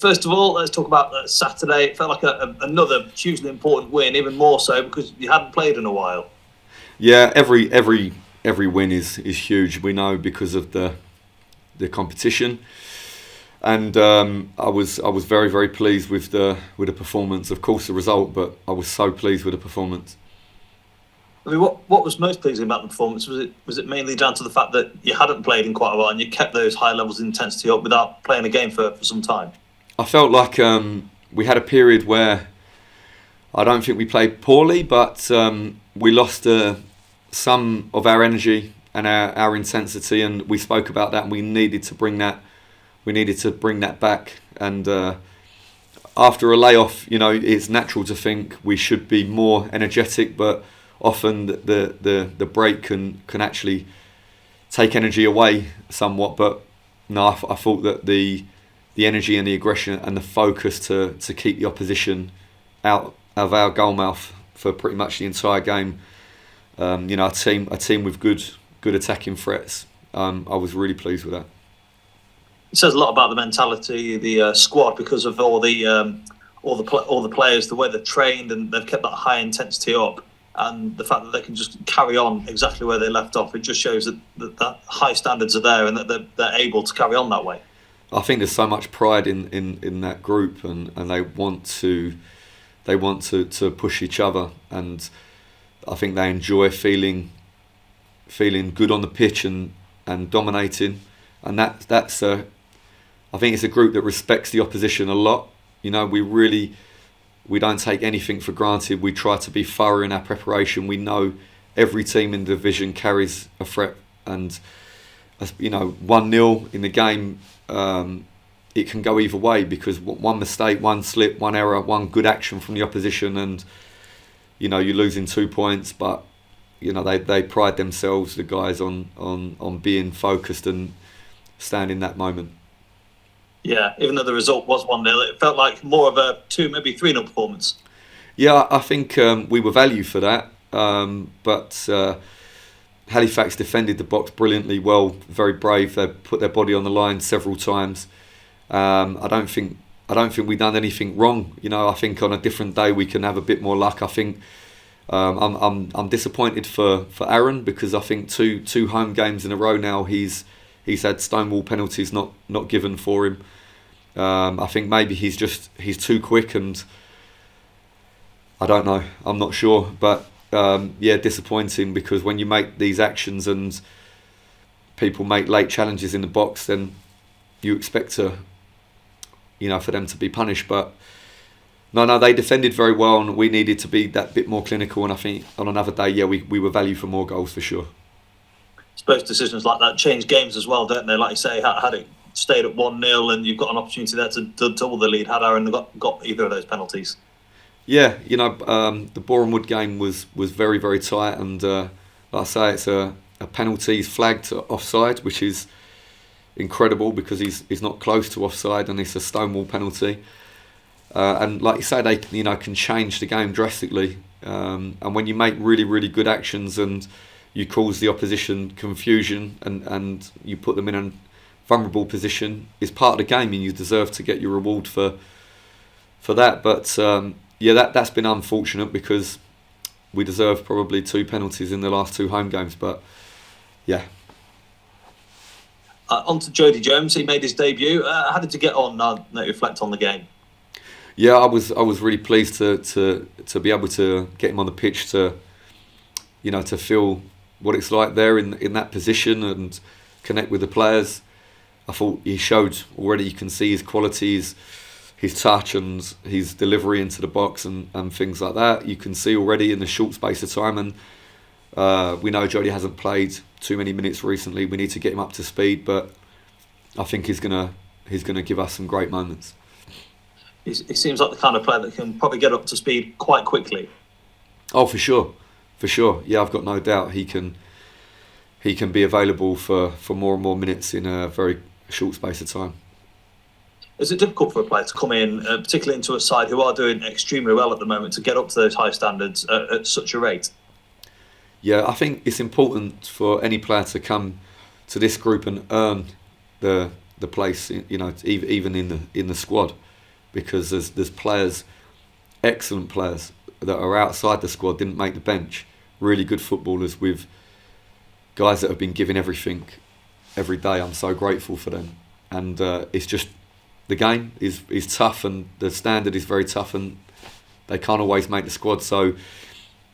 First of all, let's talk about Saturday. It felt like another hugely important win, even more so because you hadn't played in a while. Yeah, every win is huge. We know because of the competition, and I was very, very pleased with the performance. Of course, the result, but I was so pleased with the performance. I mean, what was most pleasing about the performance? Was it mainly down to the fact that you hadn't played in quite a while and you kept those high levels of intensity up without playing a game for some time? I felt like we had a period where I don't think we played poorly, but we lost some of our energy and our intensity, and we spoke about that, and we needed to bring that back. And after a layoff, it's natural to think we should be more energetic, but often the break can actually take energy away somewhat. But no, I thought that the energy and the aggression and the focus to keep the opposition out of our goal mouth for pretty much the entire game. A team with good attacking threats. I was really pleased with that. It says a lot about the mentality, the squad, because of all the players, the way they're trained, and they've kept that high intensity up, and the fact that they can just carry on exactly where they left off. It just shows that high standards are there, and that they're able to carry on that way. I think there's so much pride in that group, and they want to push each other, and I think they enjoy feeling good on the pitch and dominating, and that's I think it's a group that respects the opposition a lot. We don't take anything for granted. We try to be thorough in our preparation. We know every team in the division carries a threat, and 1-0 in the game, it can go either way because one mistake, one slip, one error, one good action from the opposition, and you're losing 2 points. But they pride themselves, the guys, on being focused and stand in that moment. Yeah, even though the result was 1-0, it felt like more of a 2, maybe 3-0 performance. Yeah, I think we were value for that, but Halifax defended the box brilliantly well, very brave. They put their body on the line several times. I don't think we've done anything wrong. I think on a different day we can have a bit more luck. I think I'm disappointed for Aaron because I think two home games in a row now he's had stonewall penalties not given for him. I think maybe he's too quick, and I don't know. I'm not sure, but disappointing because when you make these actions and people make late challenges in the box, then you expect for them to be punished. But no, they defended very well, and we needed to be that bit more clinical. And I think on another day, we were value for more goals for sure. I suppose decisions like that change games as well, don't they? Like you say, had it stayed at 1-0 and you've got an opportunity there to double the lead, had Aaron got either of those penalties? Yeah, the Bournemouth game was very, very tight, and like I say, it's a penalties flagged offside, which is incredible because he's not close to offside, and it's a stonewall penalty. And like you say, they can change the game drastically. And when you make really, really good actions and you cause the opposition confusion and you put them in a vulnerable position, it's part of the game, and you deserve to get your reward for that. But that's been unfortunate because we deserve probably 2 penalties in the last 2 home games. But yeah. On to Jody Jones. He made his debut. How did you get on now that you reflect on the game? Yeah, I was really pleased to be able to get him on the pitch to feel what it's like there in that position and connect with the players. I thought he showed already. You can see his qualities, his touch and his delivery into the box and things like that. You can see already in the short space of time, and we know Jody hasn't played too many minutes recently. We need to get him up to speed, but I think he's gonna give us some great moments. He seems like the kind of player that can probably get up to speed quite quickly. Oh, for sure. Yeah, I've got no doubt he can be available for more and more minutes in a very short space of time. Is it difficult for a player to come in, particularly into a side who are doing extremely well at the moment, to get up to those high standards at such a rate? Yeah, I think it's important for any player to come to this group and earn the place, even in the squad. because there's players, excellent players that are outside the squad, didn't make the bench. Really good footballers with guys that have been giving everything every day. I'm so grateful for them, and it's just the game is tough, and the standard is very tough, and they can't always make the squad. So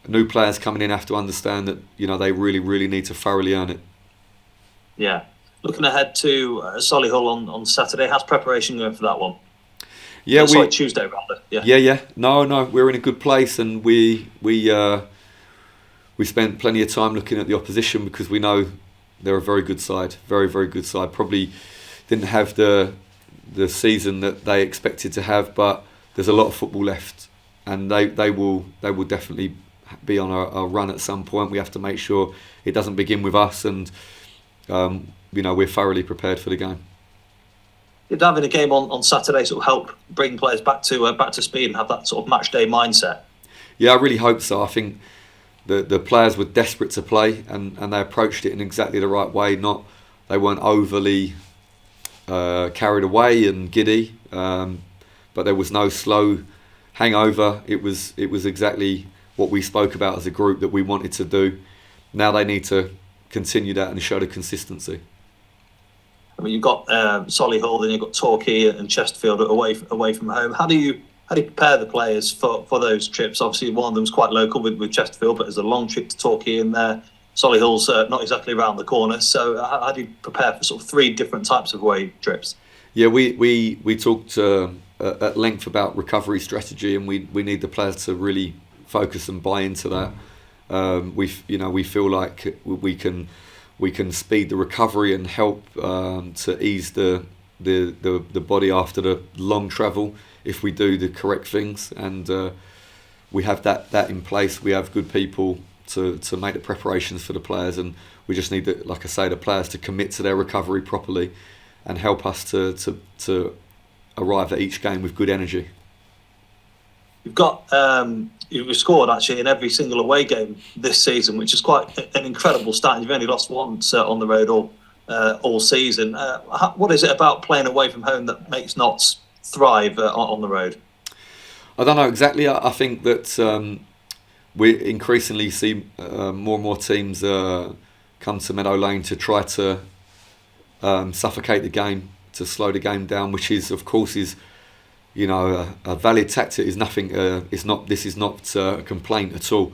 new players coming in have to understand that they really need to thoroughly earn it. Yeah. Looking ahead to Solihull on Saturday, how's preparation going for that one? Yeah, Tuesday rather. Yeah. No, we're in a good place, and we spent plenty of time looking at the opposition because we know they're a very good side, very good side. Probably didn't have the season that they expected to have, but there's a lot of football left, and they will definitely be on a run at some point. We have to make sure it doesn't begin with us, and we're thoroughly prepared for the game. Did having a game on Saturday sort of help bring players back to speed and have that sort of match day mindset? Yeah, I really hope so. I think the players were desperate to play, and they approached it in exactly the right way. They weren't overly carried away and giddy, but there was no slow hangover. It was exactly what we spoke about as a group that we wanted to do. Now they need to continue that and show the consistency. I mean, you've got Solihull, then you've got Torquay and Chesterfield away from home. How do you prepare the players for those trips? Obviously, one of them's quite local with Chesterfield, but there's a long trip to Torquay in there. Solihull's not exactly around the corner. So how do you prepare for sort of 3 different types of away trips? Yeah, we talked at length about recovery strategy, and we need the players to really focus and buy into that. We feel like we can speed the recovery and help to ease the body after the long travel if we do the correct things, and we have that in place. We have good people to make the preparations for the players, and we just need the players to commit to their recovery properly and help us to arrive at each game with good energy. You've scored actually in every single away game this season, which is quite an incredible stat. You've only lost once on the road all season. What is it about playing away from home that makes Notts thrive on the road? I don't know exactly. I think that we increasingly see more and more teams come to Meadow Lane to try to suffocate the game, to slow the game down, which is, of course, a valid tactic. Is nothing. This is not a complaint at all.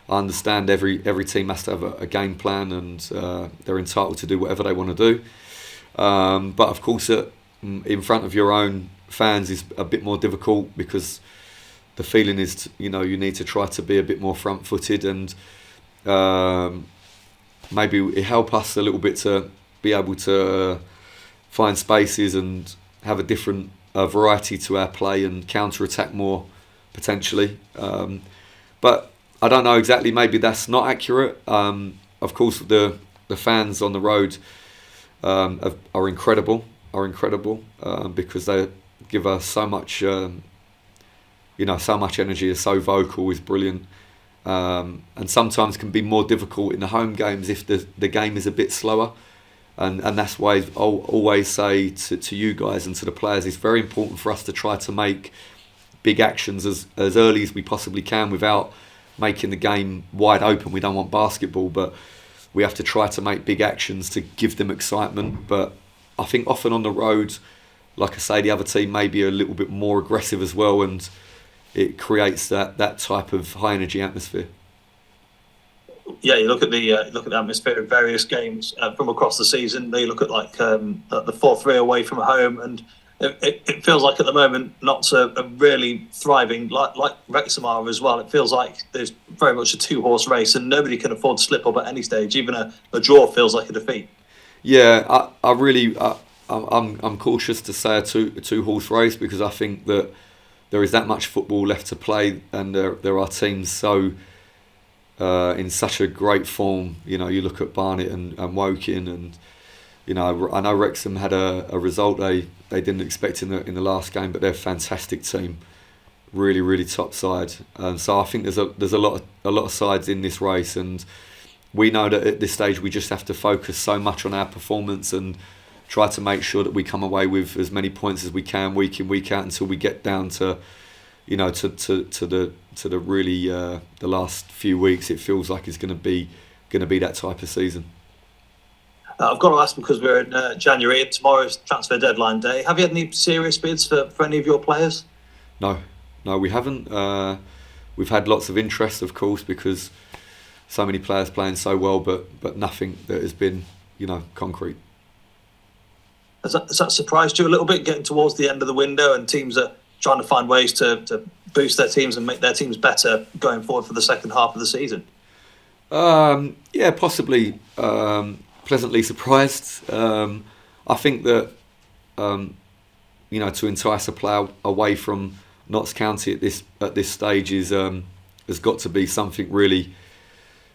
I understand every team has to have a game plan, and they're entitled to do whatever they want to do. But of course, in front of your own fans is a bit more difficult because the feeling is, you need to try to be a bit more front-footed, and maybe it help us a little bit to be able to find spaces and have a different variety to our play and counter-attack more potentially. But I don't know exactly. Maybe that's not accurate. Of course, the fans on the road are incredible. Because they give us so much. So much energy. Are so vocal. Is brilliant. And sometimes can be more difficult in the home games if the game is a bit slower. And that's why I always say to you guys and to the players, it's very important for us to try to make big actions as early as we possibly can without making the game wide open. We don't want basketball, but we have to try to make big actions to give them excitement. But I think often on the road, like I say, the other team may be a little bit more aggressive as well, and it creates that type of high energy atmosphere. Yeah, you look at the atmosphere of various games from across the season. You look at the 4-3 away from home, and it feels like at the moment Notts are really thriving, like Wrexham are as well. It feels like there's very much a 2-horse race, and nobody can afford to slip up at any stage. Even a draw feels like a defeat. Yeah, I'm cautious to say a 2-horse race because I think that there is that much football left to play, and there are teams so. In such a great form, you look at Barnet and Woking, and I know Wrexham had a result they didn't expect in the last game, but they're a fantastic team, really top side. And so I think there's a lot of sides in this race, and we know that at this stage we just have to focus so much on our performance and try to make sure that we come away with as many points as we can week in, week out, until we get down to, you know, to the really the last few weeks. It feels like it's going to be that type of season. I've got to ask, because we're in January and tomorrow's transfer deadline day. Have you had any serious bids for any of your players? No, we haven't. We've had lots of interest, of course, because so many players playing so well, but nothing that has been, you know, concrete. Has that surprised you a little bit, getting towards the end of the window and teams are trying to find ways to boost their teams and make their teams better going forward for the second half of the season? Yeah, possibly. Pleasantly surprised. I think that you know, to entice a player away from Notts County at this stage has got to be something really,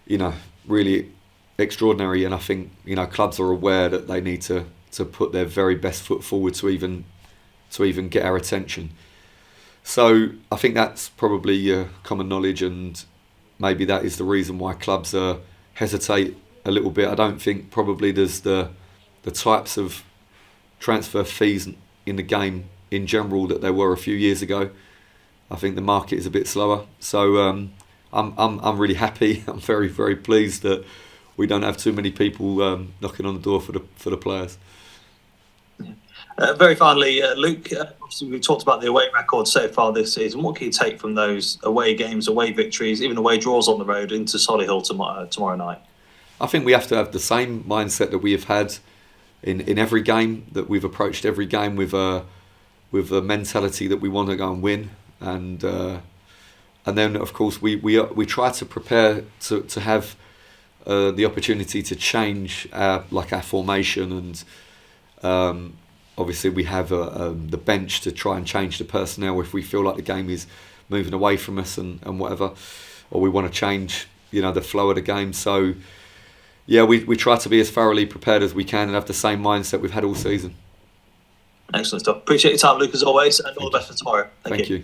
you know, really extraordinary. And I think, you know, clubs are aware that they need to put their very best foot forward to even get our attention. So I think that's probably common knowledge, and maybe that is the reason why clubs hesitate a little bit. I don't think probably there's the types of transfer fees in the game in general that there were a few years ago. I think the market is a bit slower. So I'm really happy. I'm very, very pleased that we don't have too many people knocking on the door for the players. Very finally, Luke, obviously we've talked about the away record so far this season. What can you take from those away games, away victories, even away draws on the road into Solihull tomorrow night? I think we have to have the same mindset that we have had in every game, that we've approached every game with a mentality that we want to go and win, and then of course we try to prepare to have the opportunity to change our formation, and obviously we have the bench to try and change the personnel if we feel like the game is moving away from us and whatever, or we want to change, you know, the flow of the game. So yeah, we try to be as thoroughly prepared as we can and have the same mindset we've had all season. Excellent stuff. Appreciate your time, Luke, as always, and all the best for tomorrow. Thank you.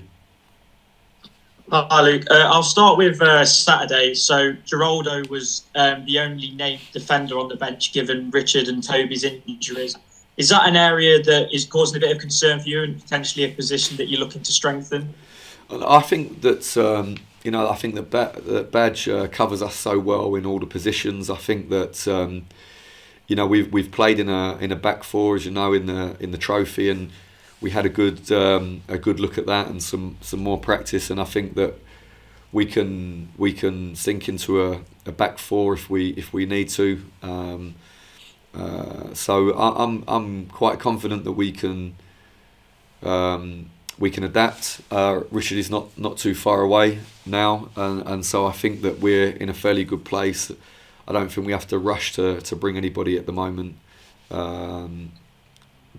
Hi, Luke. I'll start with Saturday. So Geraldo was the only named defender on the bench, given Richard and Toby's injuries. Is that an area that is causing a bit of concern for you, and potentially a position that you're looking to strengthen? I think that you know, I think that Badge covers us so well in all the positions. I think that you know, we've played in a back four, as you know, in the trophy, and we had a good look at that and some more practice. And I think that we can sink into a back four if we need to. So I'm quite confident that we can adapt. Richard is not too far away now, and so I think that we're in a fairly good place. I don't think we have to rush to bring anybody at the moment. But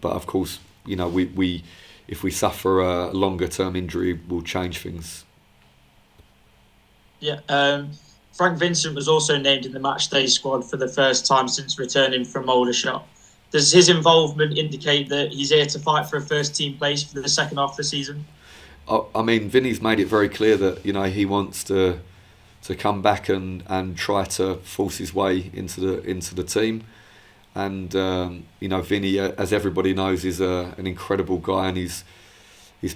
of course, you know, we if we suffer a longer term injury, we'll change things. Yeah. Frank Vincent was also named in the Matchday squad for the first time since returning from Aldershot. Does his involvement indicate that he's here to fight for a first team place for the second half of the season? I mean, Vinny's made it very clear that, you know, he wants to come back and try to force his way into the team. And you know, Vinny, as everybody knows, is an incredible guy, and his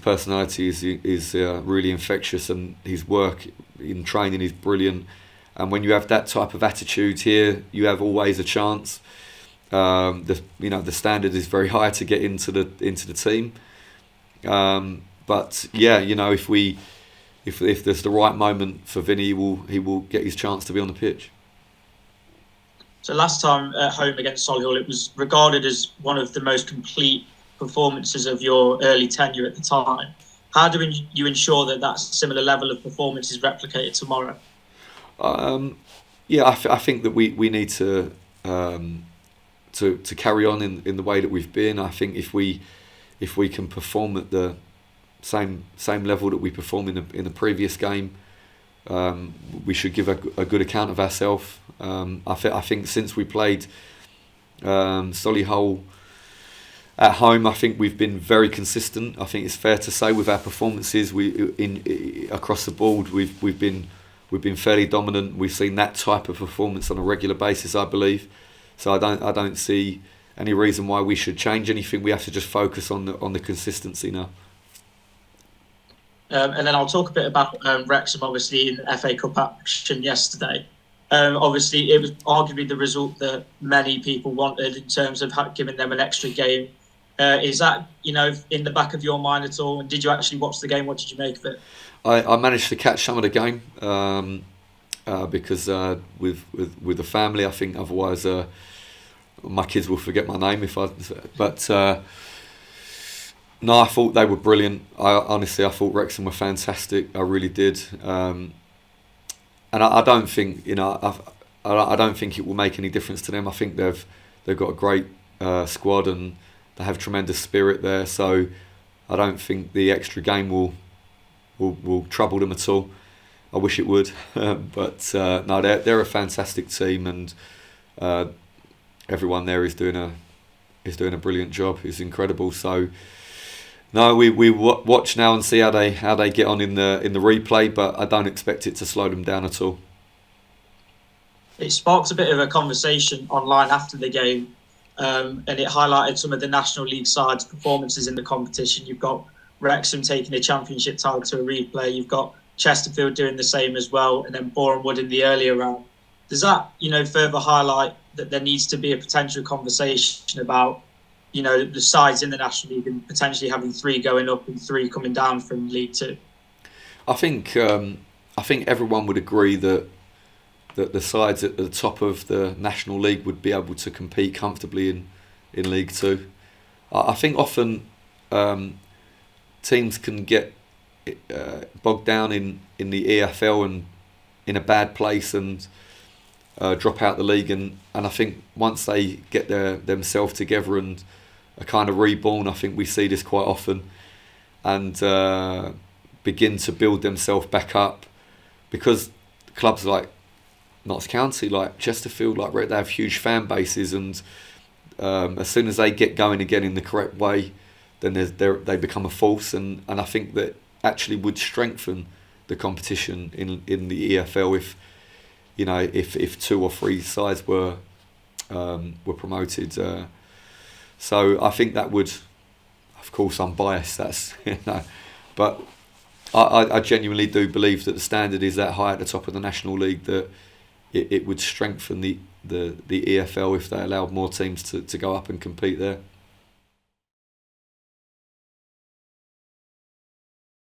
personality is really infectious, and his work in training is brilliant. And when you have that type of attitude here, you have always a chance. The standard is very high to get into the team. But yeah, you know, if there's the right moment for Vinny, he will get his chance to be on the pitch. So last time at home against Solihull, it was regarded as one of the most complete performances of your early tenure at the time. How do you ensure that similar level of performance is replicated tomorrow? I think that we need to carry on in the way that we've been. I think if we can perform at the same level that we performed in the previous game, we should give a good account of ourselves. I think since we played Solihull at home, I think we've been very consistent. I think it's fair to say with our performances, across the board, we've been fairly dominant. We've seen that type of performance on a regular basis, I believe. So I don't see any reason why we should change anything. We have to just focus on the consistency now. And then I'll talk a bit about Wrexham, obviously, in the FA Cup action yesterday. Obviously, it was arguably the result that many people wanted in terms of giving them an extra game. Is that, in the back of your mind at all? And did you actually watch the game? What did you make of it? I managed to catch some of the game because with the family, I think otherwise my kids will forget my name But no, I thought they were brilliant. I thought Wrexham were fantastic. I really did. And I don't think I don't think it will make any difference to them. I think they've got a great squad and they have tremendous spirit there. So I don't think the extra game will trouble them at all. I wish it would, but no, they're a fantastic team, and everyone there is doing a brilliant job. It's incredible. So no, we watch now and see how they get on in the replay, but I don't expect it to slow them down at all. It sparked a bit of a conversation online after the game, and it highlighted some of the National League sides' performances in the competition. You've got Wrexham taking the Championship title to a replay. You've got Chesterfield doing the same as well, and then Boreham Wood in the earlier round. Does that, further highlight that there needs to be a potential conversation about, the sides in the National League and potentially having 3 going up and 3 coming down from League Two? I think everyone would agree that the sides at the top of the National League would be able to compete comfortably in League Two. I think often teams can get bogged down in the EFL and in a bad place and drop out the league, and I think once they get themselves together and are kind of reborn, I think we see this quite often, and begin to build themselves back up, because clubs like Notts County, like Chesterfield, like they have huge fan bases, and as soon as they get going again in the correct way, then they become a force, and I think that actually would strengthen the competition in the EFL if 2 or 3 sides were promoted. So I think that would, of course, I'm biased. That's but I genuinely do believe that the standard is that high at the top of the National League that it would strengthen the EFL if they allowed more teams to go up and compete there.